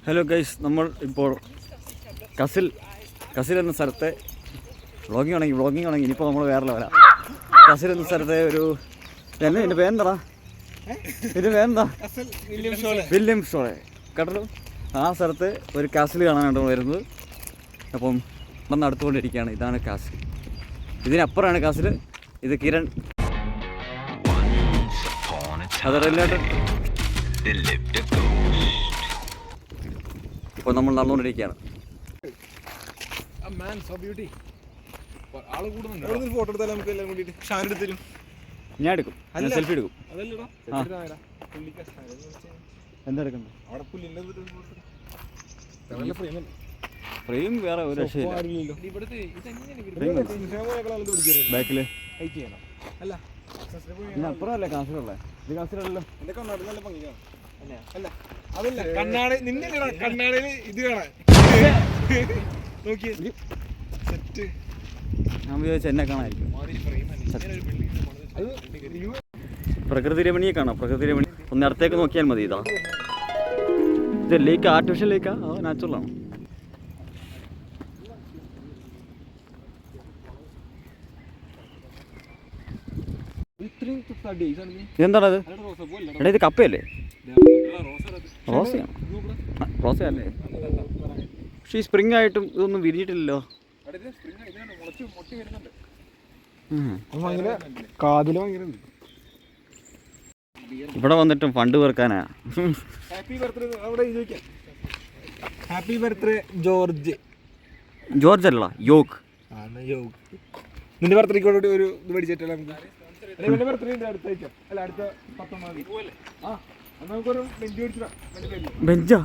Hello guys, നമ്മൾ ഇപ്പോൾ കസിൽ എന്ന സ്ഥലത്തെ വ്ളോഗിങ് ആണെങ്കിൽ ഇനിയിപ്പോൾ നമ്മൾ വേറെ ലെവലാണ്. കസിൽ എന്ന സ്ഥലത്തെ ഒരു എൻ്റെ പേരെന്താ വില്യം ഷോളെ കേട്ടല്ലോ. ആ സ്ഥലത്ത് ഒരു കാസിൽ കാണാനാണ് വരുന്നത്. അപ്പം വന്ന് അടുത്തുകൊണ്ടിരിക്കുകയാണ്. ഇതാണ് കാസിൽ. ഇതിനപ്പുറമാണ് കാസിൽ. ഇത് കിരൺ, അത് റിലേറ്റഡ്. ഇപ്പോൾ നമ്മൾ നടന്നുകൊണ്ടിരിക്കുകയാണ്. ഞാൻ എടുക്കും, സെൽഫി എടുക്കും. എന്താ എടുക്കുന്നത്? ഫ്രെയിം വേറെ ഒരു രക്ഷയില്ല. ബാക്കില് അപ്പുറമല്ലേ കാസിലുള്ള? ഇത് കാസിലല്ലോ. ഞാൻ വിചാരിച്ചു എന്നെ കാണാമായിരിക്കും. പ്രകൃതി രമണിയെ കാണാം. പ്രകൃതി രമണി ഒന്ന് അടുത്തേക്ക് നോക്കിയാൽ മതി. ഇത് ലേക്ക്, ആർട്ടിഫിഷ്യൽ ലേക്കാ അതോ നാച്ചുറൽ ആണോ? ഇതെന്താണത്? എടാ ഇത് കപ്പയല്ലേ? റോസയല്ലേ? പക്ഷേ ഈ സ്പ്രിംഗ് ആയിട്ടും ഇതൊന്നും വിരിഞ്ഞിട്ടില്ലല്ലോ. ഇവിടെ വന്നിട്ടും ഫണ്ട് പേർക്കാനാ. Happy birthday George. ജോർജ് അല്ല, യോഗ്. നിന്റെ ബർത്ത്ഡേക്കോട് ഒരു ഇത് മേടിച്ചിട്ടല്ല നമുക്ക്. ബെഞ്ചാ?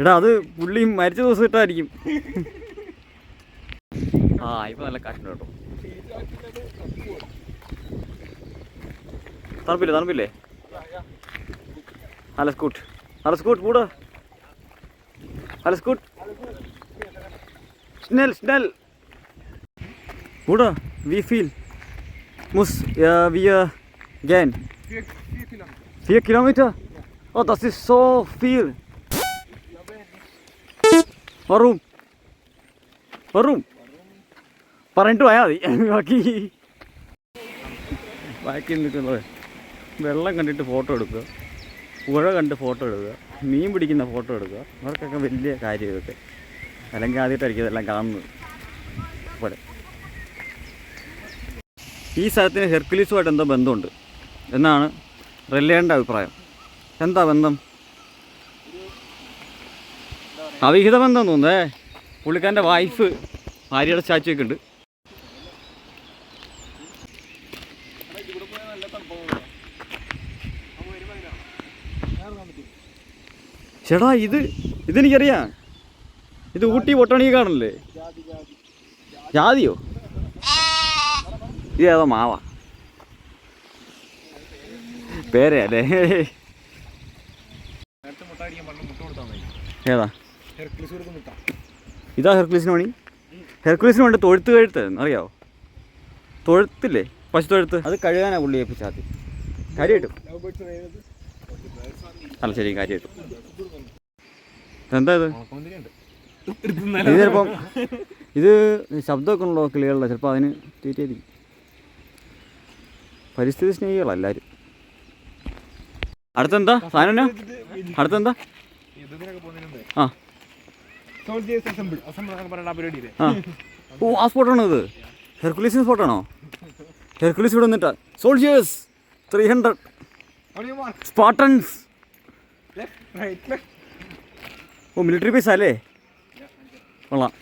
എടാ അത് പുള്ളി മരിച്ച ദിവസം ഇട്ടായിരിക്കും. ഇപ്പൊ നല്ല കാശുണ്ട് കേട്ടോ. തണുപ്പില്ലേ? alles gut Bruder, alles gut, schnell Bruder, wie viel muss wir gehen? 4 Kilometer? Oh, das ist so viel. Warum പറഞ്ഞിട്ട് പോയാൽ മതി. ബാക്കി നിൽക്കുന്നത് വെള്ളം കണ്ടിട്ട് ഫോട്ടോ എടുക്കുക, പുഴ കണ്ട് ഫോട്ടോ എടുക്കുക, മീൻ പിടിക്കുന്ന ഫോട്ടോ എടുക്കുക. അവർക്കൊക്കെ വലിയ കാര്യം ഇതൊക്കെ. അല്ലെങ്കിൽ ആദ്യമായിട്ടായിരിക്കും ഇതെല്ലാം കാണുന്നത്. ഇവിടെ ഈ സ്ഥലത്തിന് ഹെർക്കുലീസുമായിട്ട് എന്തോ ബന്ധമുണ്ട് എന്നാണ് റെല്ലേൻ്റെ അഭിപ്രായം. എന്താ ബന്ധം? അവിഹിത ബന്ധം തോന്നുന്നേ. പുള്ളിക്കാരൻ്റെ വൈഫ് ഭാര്യയുടെ സ്റ്റാച്ചുവൊക്കെ ഉണ്ട്. ചേട്ടാ ഇതെനിക്കറിയാം. ഇത് ഊട്ടി ബൊട്ടാണിക്കൽ ഗാർഡനല്ലേ? ജാതിയോ? ഇത് ഏതോ മാവ പേരല്ലേ? ഏതാ? ഇതാ ഹെർക്കുലീസിന് പണി. ഹെർക്കുലീസിന് വേണ്ടി തൊഴുത്ത് കഴുത്ത് അറിയാവോ? തൊഴുത്തില്ലേ, പശു തൊഴുത്ത്. അത് കഴുകാനാ പുള്ളി ഏൽപ്പിച്ചാൽ മതി. കാര്യം കിട്ടും. അല്ല ശരി, കാര്യം കിട്ടും. എന്താ ഇത്? ഇത് ചിലപ്പം ഇത് ശബ്ദമൊക്കെ ഉണ്ടോ കിളികളുടെ, ചിലപ്പോൾ അതിന് തീറ്റയായിരിക്കും. പരിസ്ഥിതി സ്നേഹികളാണ് എല്ലാവരും. അടുത്തെന്താ സാധനം? അടുത്തെന്താ? ആ സ്പോട്ടാണോ ഇത്? ഹെർക്കുലീസിന് സ്പോട്ടാണോ? ഹെർക്കുലീസ് ഇവിടെ വന്നിട്ടാ സോൾജിയേഴ്സ് 300 സ്പാർട്ടൻസ്. ഓ, മിലിറ്ററി ബേസ് അല്ലേ? കൊള്ളാം.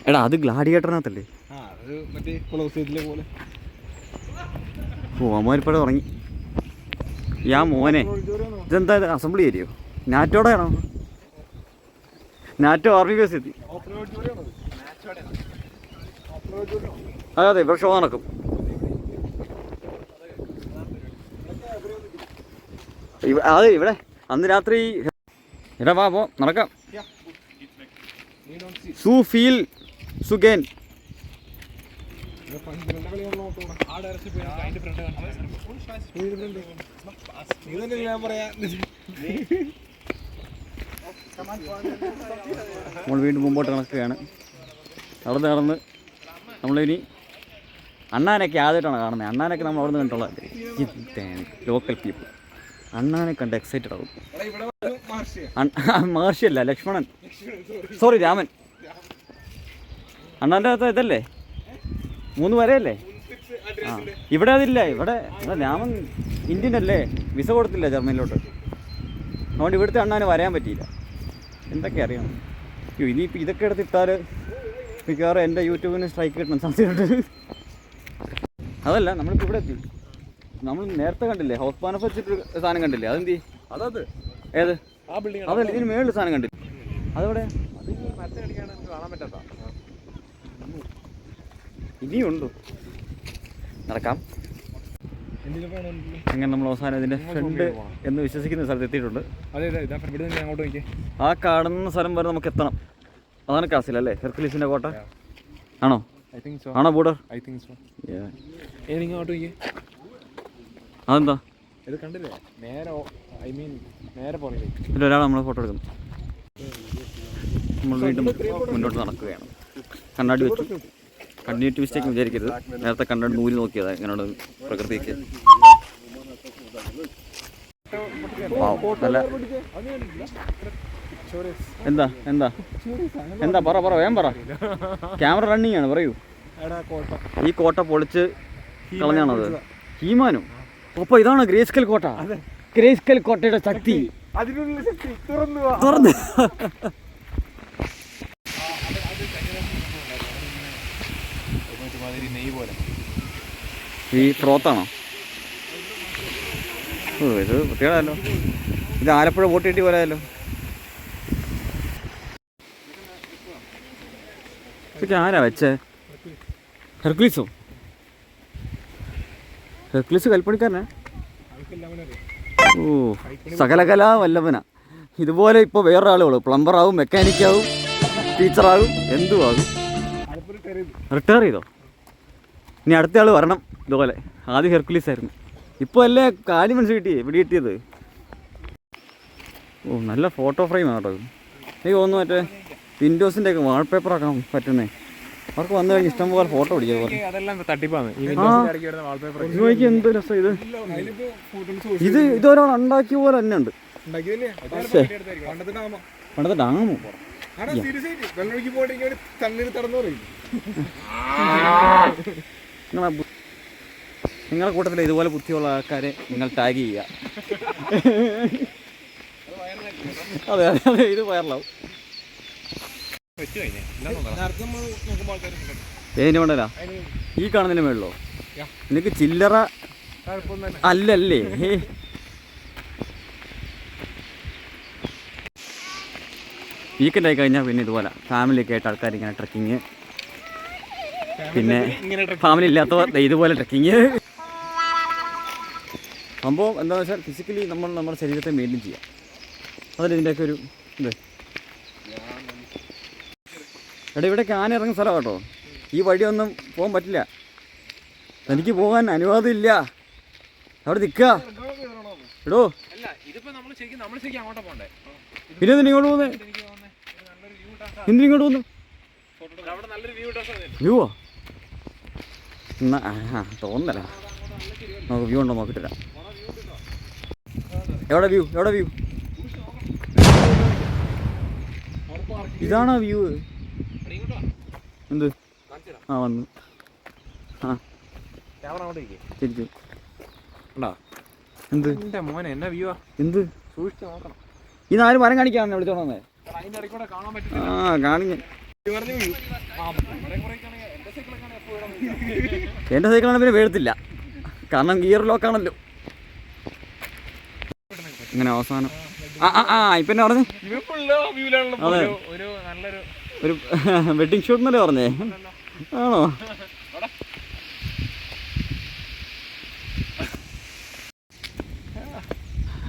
എടാ അത് ഗ്ലാഡിയേറ്ററിനകത്തല്ലേ? ഓ, അമ്മമാരിപ്പഴ തുടങ്ങി. മോനെ ഇതെന്താ അസംബ്ലി ഏരിയോ? നാറ്റോടെ ആണോ? നാറ്റോ ആർമി ബേസ് എത്തി. അതെ, ഇവിടെ ഷോ നടക്കും. അതെ, ഇവിടെ അന്ന് രാത്രി. എടാ വാ പോ, നടക്കാം. സു ഫീൽ സുഗേൻ നമ്മൾ വീണ്ടും മുമ്പോട്ട് നടക്കുകയാണ്. നടന്ന് നമ്മളിനി അണ്ണാനൊക്കെ ആദ്യമായിട്ടാണ് കാണുന്നത്. അണ്ണാനൊക്കെ നമ്മൾ അവിടെ നിന്ന് കണ്ടുള്ള ലോക്കൽ പീപ്പിൾ. അണ്ണാനെ കണ്ട് എക്സൈറ്റഡ് ആകും. മഹർഷിയല്ല, ലക്ഷ്മണൻ, സോറി രാമൻ. അണ്ണാൻ്റെ അകത്ത് ഇതല്ലേ 3 വരെയല്ലേ? ആ, ഇവിടെ അതില്ല. ഇവിടെ രാമൻ ഇന്ത്യൻ അല്ലേ, വിസ കൊടുത്തില്ല ജർമ്മനിലോട്ട്. അതുകൊണ്ട് ഇവിടുത്തെ അണ്ണാന് വരാൻ പറ്റിയില്ല. എന്തൊക്കെ അറിയണം. ഇനിയിപ്പോൾ ഇതൊക്കെ എടുത്തിട്ടാൽ മിക്കവാറും എൻ്റെ യൂട്യൂബിന് സ്ട്രൈക്ക് കിട്ടണം സാധ്യതയുണ്ട്. അതല്ല, നമ്മളിപ്പോൾ ഇവിടെ എത്തി. നമ്മൾ നേരത്തെ കണ്ടില്ലേ ഹൗസ് പാനഫ് വെച്ചിട്ട് സാധനം കണ്ടില്ലേ? അതെന്തി? അതത് ഏത്? ആ ബിൽഡിംഗ് അതല്ല, ഇതിന് മേളിൽ സാധനം കണ്ടില്ല. അതെവിടെ? കാണാൻ പറ്റാത്ത ഇനിയുണ്ടോ? നടക്കാം. അങ്ങനെ നമ്മൾ അവസാനം ഇതിൻ്റെ ഫ്രണ്ട് എന്ന് വിശ്വസിക്കുന്ന സ്ഥലത്ത് എത്തിയിട്ടുണ്ട്. അങ്ങോട്ട് നോക്കി. ആ കാണുന്ന സ്ഥലം വരെ നമുക്ക് എത്തണം. അതാണ് കാസിൽ അല്ലേ, ഹെർക്കുലീസിൻ്റെ കോട്ട ആണോ? ആണോ ബോർഡർ? അങ്ങോട്ട് നോക്കി. അതെന്താ ഇത് കണ്ടില്ലേ? നേരെ പോലെ ഇതിലൊരാൾ നമ്മളെ ഫോട്ടോ എടുക്കുന്നു. നമ്മൾ വീണ്ടും മുന്നോട്ട് നടക്കുകയാണ്. കണ്ണാടി വെച്ചു. കണ്ടിന്യൂറ്റി മിസ്റ്റേക്ക് വിചാരിക്കരുത്. നേരത്തെ കണ്ണാടി നൂല് നോക്കിയതാ എങ്ങനെയാണ് പ്രകൃതിക്ക്. നല്ല എന്താ എന്താ എന്താ പറ വേഗം പറ. ക്യാമറ റണ്ണിങ് ആണ്, പറയൂ. ഈ കോട്ട പൊളിച്ച് കളഞ്ഞാണത്. ഹീമാനോ? അപ്പോൾ ഇതാണ് ഗ്രേസ്കൽ കോട്ട. ഗ്രേസ്കൽ കോട്ടയുടെ ശക്തി തുറന്ന് ഈ ഫ്രോത്താണോ? ഓ, ഇത് പ്രത്യേകമല്ലോ. ഇത് ആലപ്പുഴ വോട്ട് കിട്ടി പോരായല്ലോ. ഇതൊക്കെ ആരാ വെച്ചേ? ഹെർക്കുലീസോ? ഹെർക്കുലീസ് കൽപ്പണിക്കാരനാ? ഓ, സകലകലാ വല്ലഭന. ഇതുപോലെ ഇപ്പോൾ വേറൊരാളുകളോ പ്ലംബറാവും, മെക്കാനിക്കാവും, ടീച്ചറാകും, എന്തുമാകും. റിട്ടയർ ചെയ്തോ? ഇനി അടുത്ത ആൾ വരണം ഇതുപോലെ. ആദ്യം ഹെർക്കുലീസ് ആയിരുന്നു. ഇപ്പോൾ അല്ലേ കാലി മനസ്സ് കിട്ടിയേ ഇവിടെ കിട്ടിയത്. ഓ, നല്ല ഫോട്ടോ ഫ്രെയിമാണ് കേട്ടോ. എനിക്ക് തോന്നുന്നു മറ്റേ വിൻഡോസിൻ്റെ ഒക്കെ വാൾപേപ്പർ ആക്കാൻ പറ്റുന്നേ. അവർക്ക് വന്നു കഴിഞ്ഞ് ഇഷ്ടം പോലെ ഫോട്ടോ പിടിക്കുക. എന്ത് രസം ഇത്. ഇതൊരാൾ ഉണ്ടാക്കിയ പോലെ തന്നെ ഉണ്ട്. പണ്ടത്തെ ഡാമോ? നിങ്ങളുടെ കൂട്ടത്തിൽ ഇതുപോലെ ബുദ്ധിയുള്ള ആൾക്കാരെ നിങ്ങൾ ടാഗ് ചെയ്യുക. അതെ അതെ അതെ, ഇത് വൈറലാവും. ഏതിൻ്റെ വേണ്ടല്ല ഈ കാണുന്നതിന് മേളിലോ? നിനക്ക് ചില്ലറ അല്ലല്ലേ? വീക്കെൻഡ് ആയി കഴിഞ്ഞാൽ പിന്നെ ഇതുപോലെ ഫാമിലിയൊക്കെ ആയിട്ട് ആൾക്കാർ ഇങ്ങനെ ട്രക്കിങ്, പിന്നെ ഫാമിലി ഇല്ലാത്തവർ ഇതുപോലെ ട്രക്കിങ്. സംഭവം എന്താണെന്ന് വെച്ചാൽ ഫിസിക്കലി നമ്മൾ നമ്മുടെ ശരീരത്തെ മെയിൻറ്റെയിൻ ചെയ്യാം. അതിൽ ഇതിൻ്റെയൊക്കെ ഒരു ഇത്. എടാ, ഇവിടേക്ക് ആന ഇറങ്ങുന്ന സ്ഥലം കേട്ടോ. ഈ വഴിയൊന്നും പോകാൻ പറ്റില്ല. എനിക്ക് പോകാൻ അനുവാദമില്ല. അവിടെ നിൽക്കുക എടോ. പിന്നെ ഇങ്ങോട്ട് പോകുന്നേ? എന്തിനിങ്ങോട്ട് പോകുന്നു? വ്യൂവോ? എന്നാ തോന്നല. നമുക്ക് വ്യൂ ഉണ്ടോ നോക്കിട്ടില്ല. എവിടെ വ്യൂ? എവിടെ വ്യൂ? ഇതാണോ വ്യൂ? എന്ത്? ആ വന്നു. ആ തിരിച്ചു. എന്ത് മോനെ എന്നാ വ്യൂ? എന്ത് സൂക്ഷിച്ച് നോക്കണം. ഈ 4 മരം കാണിക്കാണ് വിളിച്ചോണ്ടേ. ആ കാണിഞ്ഞ എൻ്റെ സൈക്കിളാണ് പിന്നെ വീഴത്തില്ല, കാരണം ഗിയർ ലോക്കാണല്ലോ. ഇങ്ങനെ അവസാനം ഇപ്പൊ എന്നെ പറഞ്ഞേ അതെ ഒരു വെഡിങ് ഷൂട്ട് എന്നല്ലേ പറഞ്ഞേ? ആണോ?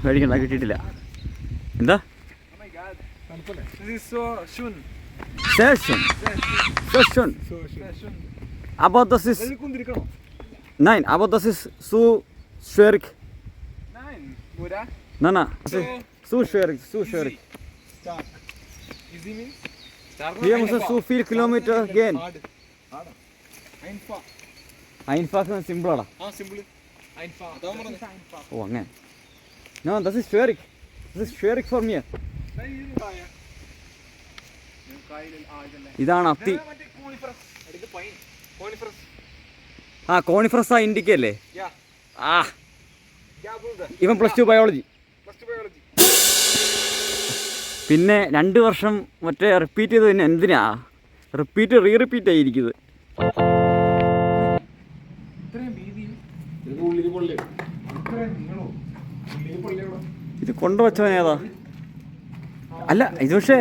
മേടിക്കണ്ട, കിട്ടിയിട്ടില്ല. എന്താ about this is കുന്തിരിക്കണോ? nine. About this is so schwierig. No, no. So schwierig. Stark. Easy means? Hier muss es so viel Kilometer gehen. Einfach simple ആടാ. simple. അതാ പറഞ്ഞത്. ഓ അങ്ങനെ. No, das ist schwierig. Das ist schwierig for me. ഇതാണ് അത്തി. ആ coniferous ആ ഇൻഡിക്കല്ലേ? ആ ഇവൻ +2 ബയോളജി. പിന്നെ 2 വർഷം മറ്റേ റിപ്പീറ്റ് ചെയ്ത് പിന്നെ എന്തിനാ റിപ്പീറ്റ് ആയിരിക്കുന്നത്. ഇത് കൊണ്ടുവച്ചവൻ ഏതാ? അല്ല ഇത് പക്ഷേ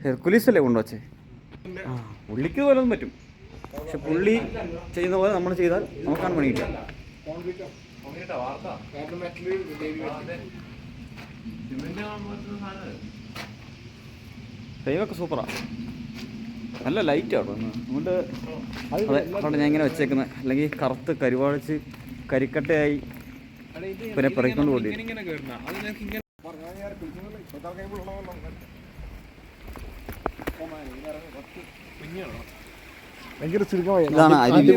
ഹെർക്കുലീസ് അല്ലേ കൊണ്ടുവച്ചേ? ആ പുള്ളിക്ക് പോലൊന്നും പറ്റും. പക്ഷെ പുള്ളി ചെയ്യുന്ന പോലെ നമ്മൾ ചെയ്താൽ നമുക്കാണ് പണി കിട്ടുക. ഫ്രെയിമൊക്കെ സൂപ്പറാണ്. നല്ല ലൈറ്റ് ആട്ടോ അതുകൊണ്ട് അതെ അതുകൊണ്ട് ഞാൻ ഇങ്ങനെ വെച്ചേക്കുന്നത്. അല്ലെങ്കിൽ കറുത്ത് കരുവാളിച്ച് കരിക്കട്ടയായി പിന്നെ പിറക്കൊണ്ട് പോയി. ഇതാണ് അരി.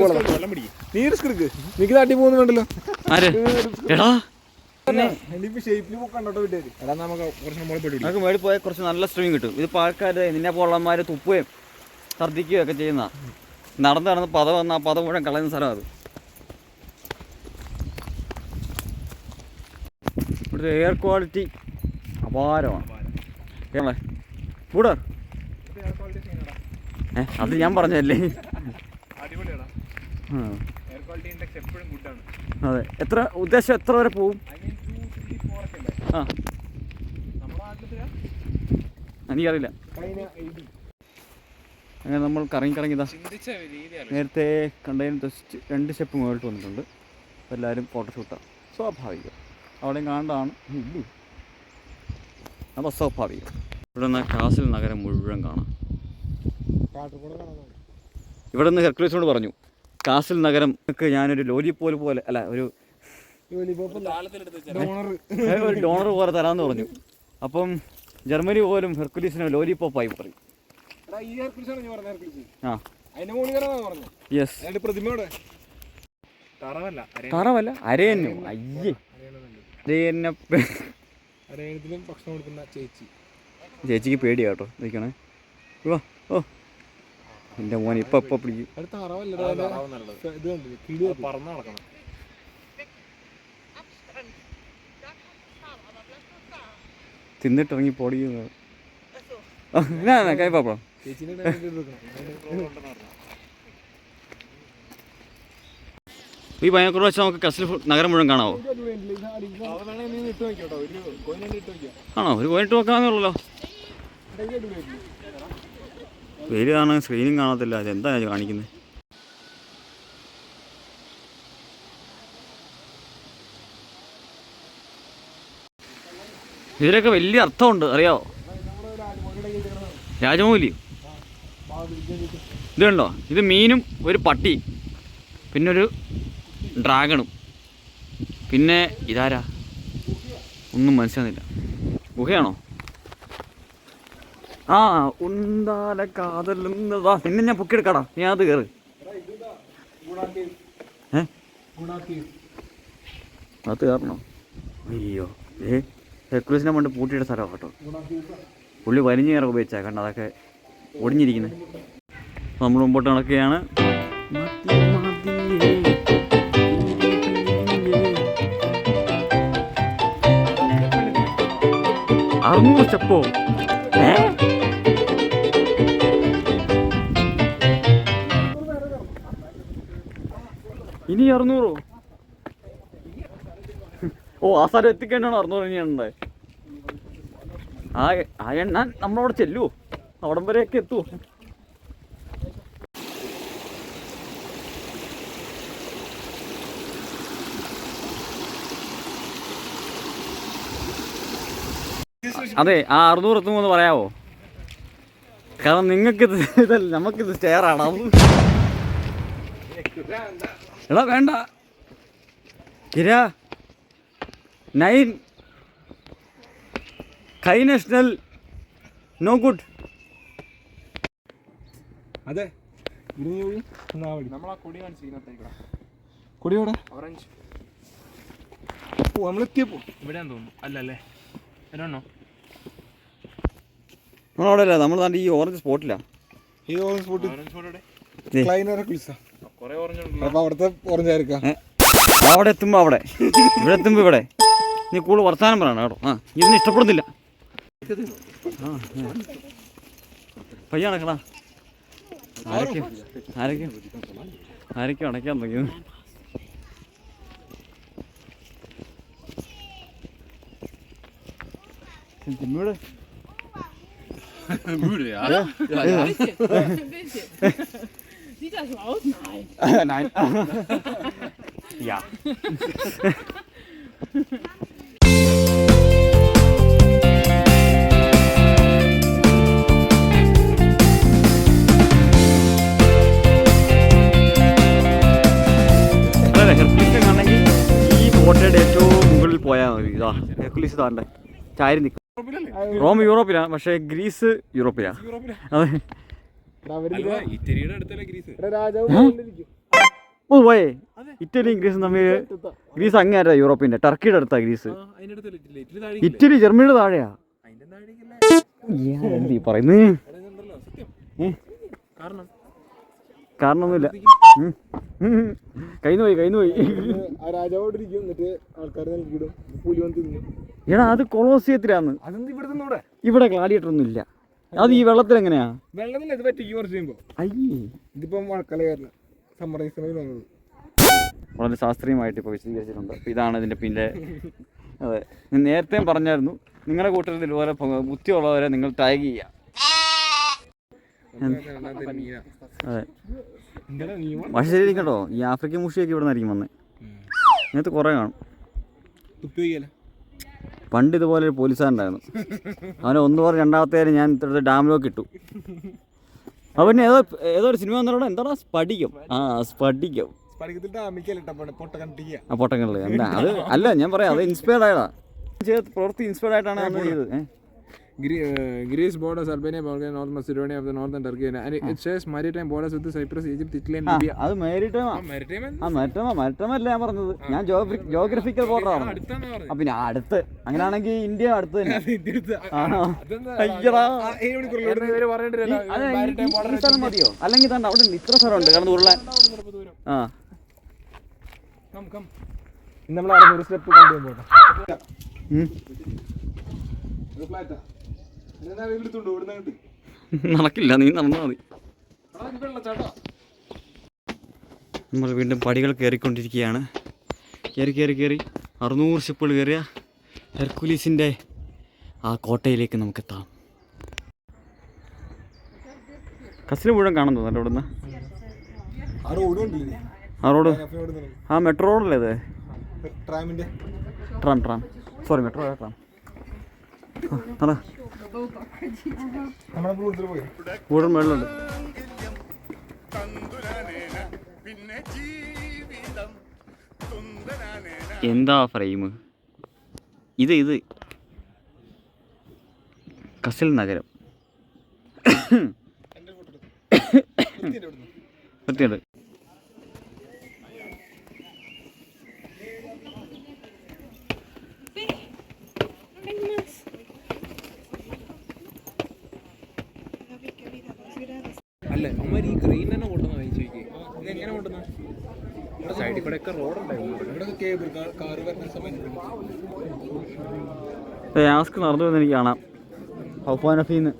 നമുക്ക് മേളിൽ പോയാൽ കുറച്ച് നല്ല സ്ട്രീം കിട്ടും. ഇത് ആൾക്കാർ നിന്നെ പോലുള്ളമാർ തുപ്പുകയും ഛർദ്ദിക്കുകയും ഒക്കെ ചെയ്യുന്ന നടന്ന് പത വന്ന ആ പത മുഴുവൻ കളയുന്ന സ്ഥലം അത്. ഇവിടുത്തെ എയർ ക്വാളിറ്റി അപാരമാണ്. കൂടാ അത് ഞാൻ പറഞ്ഞല്ലേ. അതെ എത്ര ഉദ്ദേശം എത്ര വരെ പോവും? ആ എനിക്കറിയില്ല. അങ്ങനെ നമ്മൾ കറങ്ങിതാ നേരത്തെ കണ്ടതിന് 2 സ്റ്റെപ്പ് മുകളിൽ വന്നിട്ടുണ്ട്. അപ്പോൾ എല്ലാവരും ഫോട്ടോഷൂട്ടാണ് സ്വാഭാവികം. അവിടെയും കാണേണ്ടതാണ്. അപ്പോൾ സ്വാഭാവികം. ഇവിടെ നിന്ന് കാസിൽ നഗരം മുഴുവൻ കാണാം. ഇവിടെ നിന്ന് ഹെർക്കുലീസിനോട് പറഞ്ഞു കാസിൽ നഗരം ഞാനൊരു ലോലിപോൾ പോലെ അല്ല ഒരു ഡോണർ പോലെ തരാമെന്ന് പറഞ്ഞു. അപ്പം ജർമ്മനി പോലും ഹെർക്കുലീസിന് ലോലിപോപ്പായി പറയും. ആ യെസ് തറവല്ല അരയന്നോ. അയ്യേ ചേച്ചിക്ക് പേടിയാ കേട്ടോ. ഇരിക്കണേ വാ. ഓ എൻ്റെ മോൻ ഇപ്പം പിടിക്കും. തിന്നിട്ടിറങ്ങി പൊടിയുന്നത് കൈപ്പാപ്പ. ഈ ഭയങ്കര വെച്ചാൽ നമുക്ക് കസിൽ നഗരം മുഴുവൻ കാണാവോ? ആണോ ഒരു കോയിനിട്ട് നോക്കാമെന്നുള്ളല്ലോ. പേര് കാണാൻ സ്ക്രീനിങ് കാണത്തില്ല. അതെന്താ കാണിക്കുന്നത്? ഇതിലൊക്കെ വലിയ അർത്ഥമുണ്ട് അറിയാവോ? രാജമൗലി ഇത് കണ്ടോ? ഇത് മീനും ഒരു പട്ടി പിന്നെ ഒരു ഡ്രാഗണും പിന്നെ ഇതാരാ ഒന്നും മനസ്സിലാകുന്നില്ല. ഗുഹയാണോ? ആ ഉണ്ടാല കാതലുന്നതാ. പിന്നെ ഞാൻ പൊക്കിയെടുക്കാടാ. നീ അത് കയറ്. അത് കയറണോ? അയ്യോ ഹെർക്കുലീസിനെ കൊണ്ട് പൂട്ടിയുടെ സ്ഥലമാണ് കേട്ടോ. പുള്ളി വലിഞ്ഞു കയറി ഉപയോഗിച്ചാൽ കണ്ട അതൊക്കെ ഒടിഞ്ഞിരിക്കുന്നത്. നമ്മൾ മുമ്പോട്ട് നടക്കുകയാണ്. 600 സ്റ്റെപ്പോ? ഇനി 600? ഓ ആ സ്ഥലം എത്തിക്കേണ്ടാണ് 600 ഇനിയാണുണ്ടേ. ആ എണ്ണാൻ നമ്മളവിടെ ചെല്ലുവോ? അവിടം വരെയൊക്കെ എത്തുവോ? അതെ ആ 600 എത്തുമെന്ന് പറയാവോ? കാരണം നിങ്ങൾക്കിത് ഇതല്ല, നമുക്കിത് സ്റ്റെയറാണ്. എടാ വേണ്ട കിര 9 കൈ നാഷണൽ നോ ഗുഡ്. അതെ നമ്മളാ കൊടി കാണിച്ചിരിക്കുന്ന കൊടി എവിടെ? ഓറഞ്ച് ഓ നമ്മളെത്തിയപ്പോ ഇവിടെയാന്ന് തോന്നുന്നു. അല്ലല്ലേ വരണോ? നമ്മളവിടെ അല്ല, നമ്മൾ ഈ ഓറഞ്ച് സ്പോട്ടില്ല. ഈ ഓറഞ്ച് സ്പോട്ട് ഓറഞ്ച് ഫോട്ടോടെ ക്ലൈനറെ കുളിച്ചാ. കുറെ ഓറഞ്ച് അപ്പൊ അവിടുത്തെ ഓറഞ്ച് ആയിരിക്കാം. അവിടെ എത്തുമ്പോൾ അവിടെ, ഇവിടെ എത്തുമ്പോൾ ഇവിടെ. നീ കൂടുതൽ വർത്താനം പറയണം കേട്ടോ. ആ ഇതിന് ഇഷ്ടപ്പെടുന്നില്ല. പയ്യ അടക്കടാ. ആരൊക്കെ അടയ്ക്കാൻ തുടങ്ങിയത്? ചിമ്മിയുടെ Müde, ja? Ein bisschen. Sieht das so aus? Nein. Nein. Ja. ഹെർക്കുലീസിനാണെങ്കിൽ ഈ കോട്ടയുടെ ഏറ്റവും മുകളിൽ പോയാൽ മതി. ഇതാ ഹെർക്കുലീസ് താണ്ടെ ചാരി നിൽക്കും. റോം യൂറോപ്പിലാണ്, പക്ഷേ ഗ്രീസ് യൂറോപ്പിലാണ്. അതെ ഇറ്റലിയുടെ അടുത്തല്ലേ ഗ്രീസ്? പോയേ ഇറ്റലിയും ഗ്രീസും തമ്മിൽ. ഗ്രീസ് അങ്ങേറ്റാ യൂറോപ്പിന്റെ, ടർക്കിയുടെ അടുത്താ ഗ്രീസ്. അതിന്റെ അടുത്തല്ലേ ഇറ്റലി? ഇറ്റലി താഴെ ഇറ്റലി ജർമ്മനിയുടെ താഴെയാ. അതിന്റെ താഴേക്കല്ലേ എന്ത് പറയുന്നത്? സത്യം. കാരണം കാരണമൊന്നുമില്ല. കൈന്ന് പോയി. ആ രാജാവോട് ഇരിക്കും, എന്നിട്ട് ആൾക്കാർ നൽകിയിടും, പുലി വന്ന് തിന്നു. എടാ അത് കൊളോസിയത്തിലാന്ന്. അതെന്ത് ഇവിടെ നിന്നൂടെ? ഇവിടെ ഗ്ലാഡിയേറ്റർ ഒന്നും ഇല്ല. അത് ഈ വെള്ളത്തിൽ എങ്ങനെയാ? വെള്ളത്തില്ല, ഇത് പറ്റിക്ക് കുറച്ച് കഴിയുമ്പോ. അയ്യേ, ഇതിപ്പം മഴക്കാല കാരണം സമ്മർ സീസണിൽ വന്നത്. വളരെ ശാസ്ത്രീയമായിട്ട് ഇപ്പോൾ വിശദീകരിച്ചിട്ടുണ്ട്. അപ്പോൾ ഇതാണ് ഇതിൻ്റെ പിന്നെ. അതെ, ഞാൻ നേരത്തെയും പറഞ്ഞായിരുന്നു, നിങ്ങളുടെ കൂട്ടത്തിൽ ഇതുപോലെ ബുദ്ധിയുള്ളവരെ നിങ്ങൾ ടാഗ് ചെയ്യുക. അതെ, പക്ഷേ ശരിക്കട്ടോ, ഈ ആഫ്രിക്കൻ മുഷിയൊക്കെ ഇവിടെ നിന്നായിരിക്കും വന്നത്. ഇങ്ങനത്തെ കുറേ കാണും. പണ്ട് ഇതുപോലെ ഒരു പോലീസുകാരുണ്ടായിരുന്നു. അവനെ ഒന്ന് പറഞ്ഞ് രണ്ടാമത്തേര് ഞാൻ ഇത്ര ഡാമിലൊക്കെ ഇട്ടു. അവന് ഏതോ ഒരു സിനിമ വന്നോടെ എന്താണ് സ്ഫടികം. സ്ഫടികം ആ പൊട്ടങ്ങളിൽ എന്താ അത്? അല്ല ഞാൻ പറയാം, അത് ഇൻസ്പയർഡ് ആയതാ. പ്രവൃത്തി ഇൻസ്പയർഡ് ആയിട്ടാണ് അന്ന് ചെയ്തത്. Greece borders Albania, Bulgaria, North Macedonia of the northern Turkey, and it shares maritime borders with Cyprus, Egypt, Italy, and Libya. അത് മാരിടൈമാ. മാരിടൈം അല്ല ഞാൻ പറഞ്ഞത്. ഞാൻ ജോഗ്രഫിക്കൽ ബോർഡർ ആണ്. പിന്നെ അടുത്ത് അങ്ങനെയാണെങ്കിൽ ഇന്ത്യ അടുത്ത് തന്നെ. സ്ഥലം മതിയോ? അല്ലെങ്കിൽ തന്നെ അവിടെ ഇത്ര സ്ഥലമുണ്ട് കടന്ന് ഉരുളാൻ. നമ്മൾ സ്റ്റെപ്പ് കൊണ്ടുപോകുമ്പോൾ നടക്കില്ല, നീ നടന്നാൽ മതി. നമ്മൾ വീണ്ടും പടികൾ കയറിക്കൊണ്ടിരിക്കുകയാണ്. കയറി 600 ഷിപ്പുകൾ കയറിയ ഹെർക്കുലീസിൻ്റെ ആ കോട്ടയിലേക്ക് നമുക്കെത്താം. കസിന് മുഴുവൻ കാണാൻ തോന്നുന്നു ഇവിടുന്ന്. ആ റോഡ്, ആ മെട്രോ റോഡല്ലേ ഇത്? Tram sorry, metro tram. കൂടുതൽ മേളിലുണ്ട്. എന്താ ഫ്രെയിം ഇത്? കസിൽ നഗരം വൃത്തിയുണ്ട്. അല്ല അമ്മ ഈ ഗ്രീൻ തന്നെ കൊണ്ടുവന്ന കഴിച്ചു നോക്കി. ഇത് എങ്ങനെ കൊണ്ടുവന്ന? ഇവിടെ സൈഡിൽ കൂടെ ഒക്കെ റോഡ് ഉണ്ടായിരുന്നു. കാറ് വരുന്ന സമയത്ത് യാസ്ക് നടന്നു വന്ന് എനിക്ക് കാണാം. ഹൗഫാനഫീന്ന്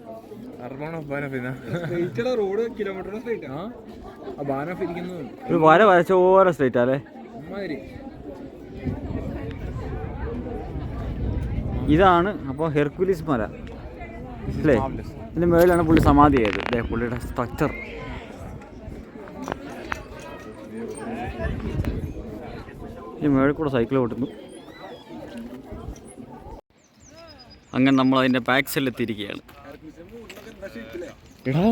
റോഡ് കിലോമീറ്റർ സ്ട്രൈറ്റ്. ആ ബാനഫ് ഇരിക്കുന്നത് ഒരു വര വരച്ച പോലെ സ്ട്രൈറ്റ് അല്ലേ? അമ്മാതിരി. ഇതാണ് അപ്പോൾ ഹെർക്കുലീസ് മല അല്ലേ? ഇതിൻ്റെ മുകളിലാണ് പുള്ളി സമാധി ആയത്. പുള്ളിയുടെ സ്ട്രക്ചർ. ഈ മുകളിൽ കൂടെ സൈക്കിൾ ഓട്ടുന്നു. അങ്ങനെ നമ്മൾ അതിൻ്റെ ബാക്ക് സൈഡിൽ എത്തിയിരിക്കുകയാണ്. എടാ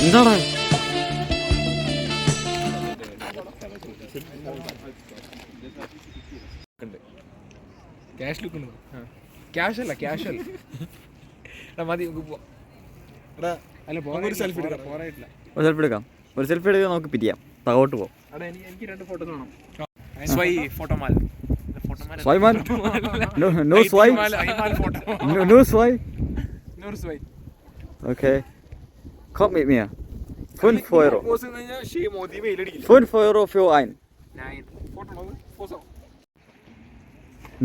എന്താണ് ക്യാഷ് ലുക്ക് ഉണ്ട്. ക്യാഷ് അല്ല ക്യാഷ് മതി നമുക്ക് പോവാം. എടാ അല്ല ഒരു സെൽഫി എടുക്കാം. പോരായിട്ടില്ല. ഒരു സെൽഫി എടുക്കാം. ഒരു സെൽഫി എടുക്കാൻ നമുക്ക് പിരിയാം. തകോട്ട് പോകാം. അവിടെ എനിക്ക് 2 ഫോട്ടോ കാണാം. സ്വൈ ഫോട്ടോമാൽ. സ്വൈമാൻ നോ സ്വൈ നോ സ്വൈ. സ്വൈ. Okay kom mit mir 5 Euro പോസ് കഴിഞ്ഞാൽ ഷേ മോദി മെയിലടിക്കില്ല. 5 Euro für ein 9 ഫോട്ടോ പോസോ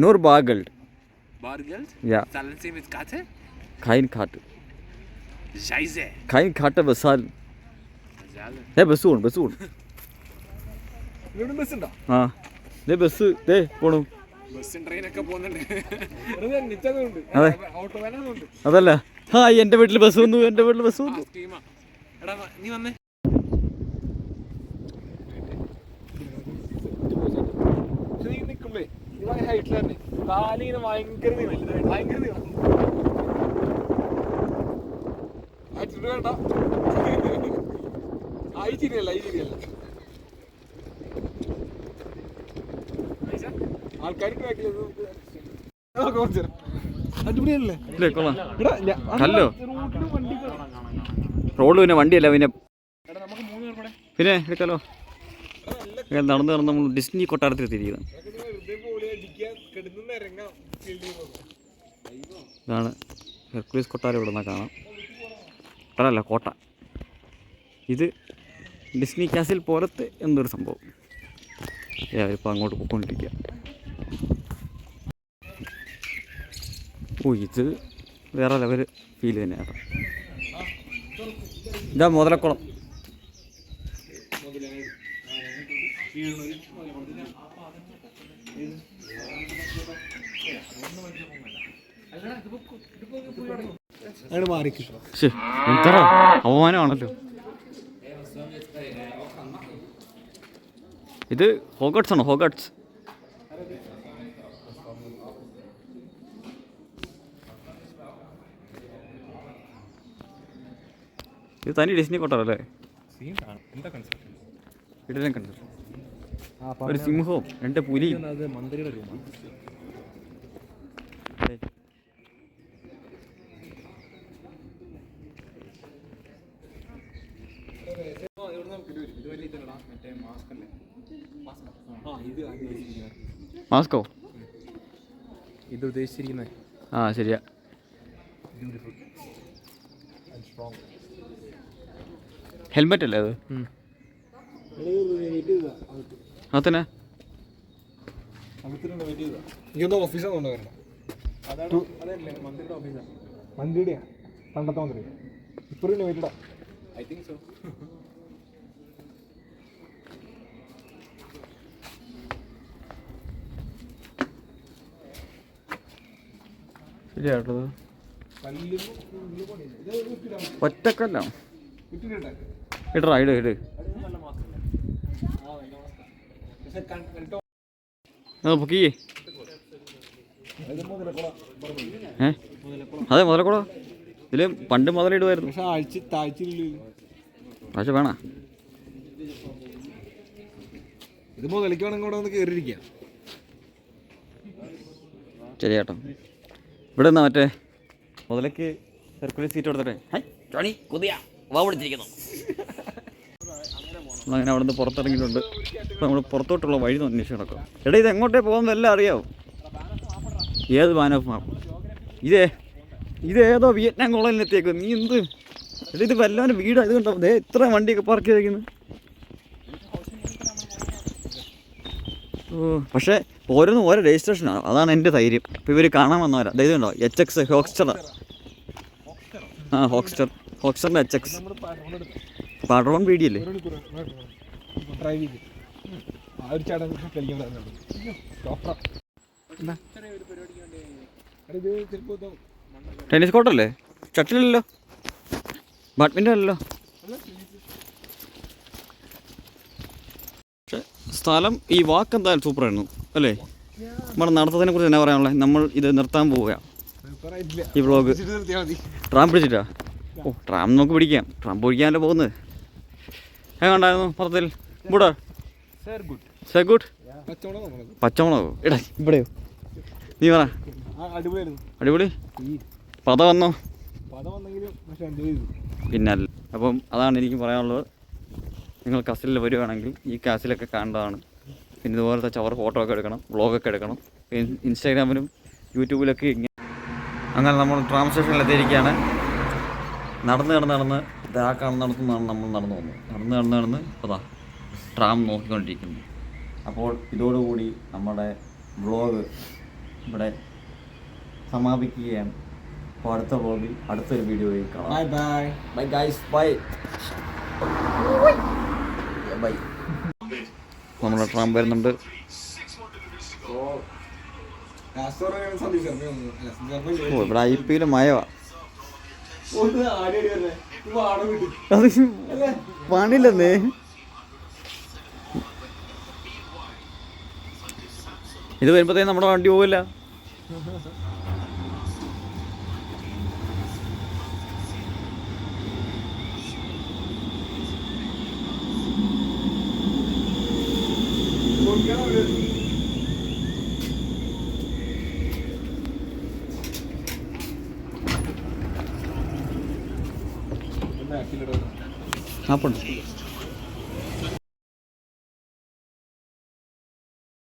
nur Bargeld. Bargeld? Ja, Zahlen Sie mit Karte? kein Karte. Scheiße. Kein Karte bezahlen. Zahlen. Ne, besuchen. ഇവിടെ ബസ് ഉണ്ടോ? ആ ദേ ബസ് ദേ പോണു. ബസ്സും ട്രെയിനൊക്കെ പോകുന്നുണ്ട്. വെറുതെ നിച്ചതുണ്ട്. അതെ. ഓട്ടോ വേണമെന്നുണ്ട്. അതല്ല ഹായ് എൻ്റെ വീട്ടിൽ ബസ് വന്നു. എടാ നീ വന്നേ. പക്ഷെ നീ നിൽക്കുമ്പേ നീ ഭയങ്കര ഹൈറ്റിലാണ്. കാലിങ്ങനെ ഭയങ്കര നീളം. ഭയങ്കര നീളം. ആറ്റിട്ട് വേണ്ട. ഈ ചിരിയല്ല. ആൾക്കാർക്ക് ബാക്കിൽ അടിപൊളിയല്ലേ? ഇല്ലേ കൊള്ളാം. എടാ, കല്ലോ റോഡിലും വണ്ടി റോഡ് പിന്നെ വണ്ടിയല്ല പിന്നെ എടാ നമുക്ക് 3 പേർ കൂടെ. പിന്നെ എടുക്കാലോ. നടന്ന് നമ്മൾ ഡിസ്നി കൊട്ടാരത്തിൽ എത്തിയിരിക്കുന്നത്. ഇതാണ് ഹെർക്കുലീസ് കൊട്ടാരം. ഇവിടെ നിന്നാൽ കാണാം. കൊട്ടാരമല്ല, കോട്ട. ഇത് ഡിസ്നി കാസിൽ പോലത്തെ എന്തൊരു സംഭവം. ഇപ്പോൾ അങ്ങോട്ട് പോയിക്കൊണ്ടിരിക്കുക. ഓ ഇത് വേറെ ലെവൽ ഫീൽ തന്നെയാണ്. ഇതാ മുതലക്കുളം. ശ്ശേ, എത്ര അവമാനമാണല്ലോ. ഇത് ഹോഗട്സ് ആണോ? ഹോഗട്സ്. ഇത് തനി ഡിസ്നി കൊട്ടാരല്ലേ? ഇടലും കണ്ടു. ഒരു സിംഹവും 2 പുലിയും. അത് മന്ത്രിയുടെ റൂമാണ്. മാസ്കോ ഇത് ഉദ്ദേശിച്ചിരിക്കുന്നത്. ആ ശരിയാ. ഹെൽമെറ്റ് അല്ലേ അത്? അതന്നെ എനിക്കൊന്ന് ഓഫീസാണ് കൊണ്ടുവരണം. മന്ത്രിയുടെയാ പണ്ടത്തെ മന്ത്രി. ഇപ്പോഴും വെയിറ്റിടാ. I think so. ശരിയാട്ടത്. ഒറ്റക്കല്ല ഇടറാ ഇട്. പൊക്കി. അതെ മുതലക്കുട. ഇതിൽ പണ്ട് മുതലിടുമായിരുന്നു. പക്ഷെ വേണ ഇത് മുതലേക്ക് വേണമെങ്കിൽ ഇവിടെ ഒന്ന് കയറിയിരിക്കാം. ശരിയാട്ടോ. ഇവിടെ നിന്നാ മറ്റേ മുതലേക്ക് സർക്കുലർ സീറ്റ് കൊടുത്തിട്ട് അങ്ങനെ അവിടെ നിന്ന് പുറത്തിറങ്ങിയിട്ടുണ്ട്. അപ്പോൾ നമ്മൾ പുറത്തോട്ടുള്ള വഴി അന്വേഷിച്ച് നടക്കും. എടാ ഇത് എങ്ങോട്ടേ പോകുന്നത് എല്ലാം അറിയാമോ? ഏത് മാൻ ഓഫ് മാപ്പ്? ഇതേതോ വിയറ്റ്നാം കോളനിയിലെത്തിയേക്കും. നീ എന്ത് എടാ ഇത് വല്ലാണ്ട് വീടാണ്. ഇത് കണ്ടോ ദേ ഇത്ര വണ്ടിയൊക്കെ പാർക്ക് ചെയ്തേക്കുന്നത്. ഓ പക്ഷേ ഓരോന്നും ഓരോ രജിസ്ട്രേഷനാണ്. അതാണ് എൻ്റെ ധൈര്യം. ഇപ്പോൾ ഇവർ കാണാൻ വന്നവരാ. ഇത് ഉണ്ടോ HX ഹോക്സ്റ്റർ. ആ ഹോക്സ്റ്ററിൻ്റെ HX പടവൺ പേടിയല്ലേ? ഡ്രൈവ് ചെയ്ത് ആ ഒരു ചടങ്ങ് കളിക്കാൻ ടെന്നീസ് കോർട്ടല്ലേ? ഷട്ടിലല്ലോ, ബാഡ്മിൻ്റൺ അല്ലല്ലോ. പക്ഷേ സ്ഥലം ഈ വാക്ക് എന്തായാലും സൂപ്പറായിരുന്നു അല്ലേ? നമ്മുടെ നടത്തതിനെ കുറിച്ച് എന്നാ പറയാനുള്ളത്? നമ്മൾ ഇത് നിർത്താൻ പോവുകയാണ് ഈ വ്ളോഗ്. ട്രാം പിടിച്ചിട്ടാ? ഓ ട്രാം നമുക്ക് പിടിക്കാം. ട്രാം പിടിക്കാനല്ലോ പോകുന്നത്. എങ്ങനെയുണ്ടായിരുന്നു മൊത്തത്തിൽ? Say good. പച്ചമുളക് നമ്മളത് പച്ചമുളകോ? എടാ ഇവിടെയോ? നീ പറ. അടിപൊളിയായിരുന്നു. അടിപൊളി. ഈ പത വന്നോ? പദം വന്നെങ്കിലും പക്ഷെ എൻജോയ് ചെയ്തു. പിന്നല്ല. അപ്പം അതാണ് എനിക്ക് പറയാനുള്ളത്. നിങ്ങൾ കസിലിൽ വരുവാണെങ്കിൽ ഈ കാസിലൊക്കെ കാണേണ്ടതാണ്. പിന്നെ ഇതുപോലത്തെ ചവർ ഫോട്ടോ ഒക്കെ എടുക്കണം, വ്ളോഗൊക്കെ എടുക്കണം. ഇൻസ്റ്റാഗ്രാമിലും യൂട്യൂബിലൊക്കെ ഇങ്ങനെ. അങ്ങനെ നമ്മൾ ട്രാം സ്റ്റേഷനിൽ എത്തിയിരിക്കുകയാണ്. നടന്ന് ആ കാണുന്നിടത്തുനിന്നാണ് നമ്മൾ നടന്നു വന്നത്. നടന്ന് അതാ ട്രാം നോക്കിക്കൊണ്ടിരിക്കുന്നു. അപ്പോൾ ഇതോടുകൂടി നമ്മുടെ വ്ളോഗ് ഇവിടെ സമാപിക്കുകയാണ്. അപ്പോൾ അടുത്ത വ്ളോഗിൽ അടുത്തൊരു വീഡിയോയിൽ കാണാം. Bye guys, bye. ബൈ. നമ്മുടെ ട്രാം വരുന്നുണ്ട്. ഓ ഇവിടെ IPL മയവാ. അത് പണില്ലെന്നേ. ഇത് വരുമ്പോഴത്തേക്കും നമ്മുടെ വണ്ടി പോവില്ല. ആപ്പുണ്ട്.